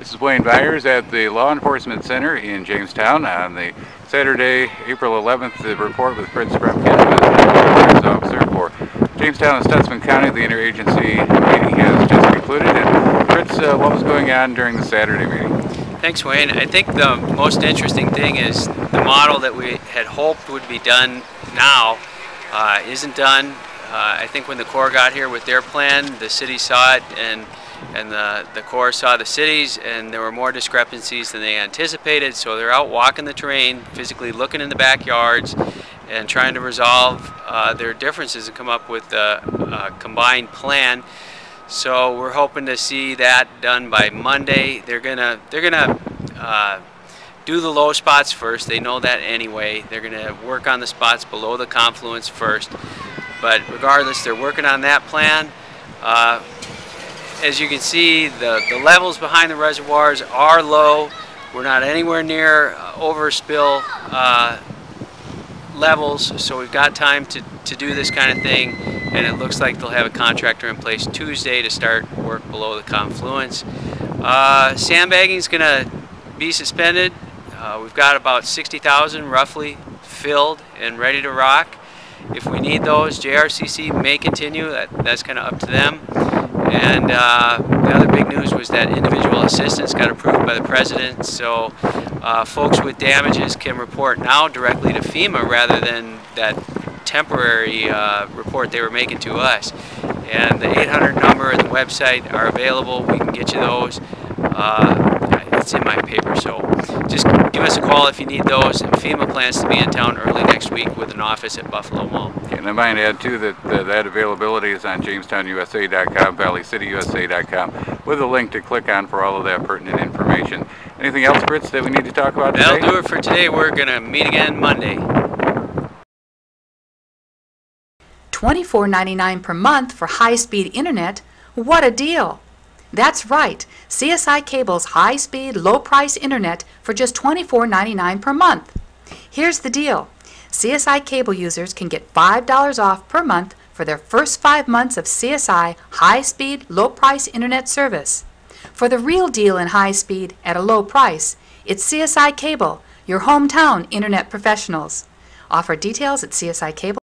This is Wayne Byers at the Law Enforcement Center in Jamestown on the Saturday, April 11th, the report with Fritz Spremkin, who is the officer for Jamestown and Stutsman County. The interagency meeting has just concluded. And Fritz, what was going on during the Saturday meeting? Thanks, Wayne. I think the most interesting thing is the model that we had hoped would be done now isn't done. I think when the Corps got here with their plan, the city saw it, and the Corps saw the cities, and there were more discrepancies than they anticipated. So they're out walking the terrain, physically looking in the backyards, and trying to resolve their differences and come up with a combined plan. So we're hoping to see that done by Monday. They're gonna do the low spots first. They know that anyway. They're gonna work on the spots below the confluence first. But regardless, they're working on that plan. As you can see, the levels behind the reservoirs are low. We're not anywhere near overspill levels, so we've got time to do this kind of thing, and it looks like they'll have a contractor in place Tuesday to start work below the confluence. Sandbagging is going to be suspended. We've got about 60,000 roughly filled and ready to rock. If we need those, JRCC may continue. That's kind of up to them. And the other big news was that individual assistance got approved by the President, so folks with damages can report now directly to FEMA rather than that temporary report they were making to us. And the 800 number and the website are available. We can get you those. It's in my paper, so just give us a call if you need those. And FEMA plans to be in town early next week with an office at Buffalo Mall. And I might add too that that availability is on JamestownUSA.com, ValleyCityUSA.com, with a link to click on for all of that pertinent information. Anything else, Fritz, that we need to talk about today? That'll do it for today. We're going to meet again Monday. $24.99 per month for high-speed internet. What a deal! That's right, CSI Cable's high-speed, low-price internet for just $24.99 per month. Here's the deal. CSI Cable users can get $5 off per month for their first 5 months of CSI high-speed, low-price internet service. For the real deal in high-speed at a low price, it's CSI Cable, your hometown internet professionals. Offer details at CSI Cable.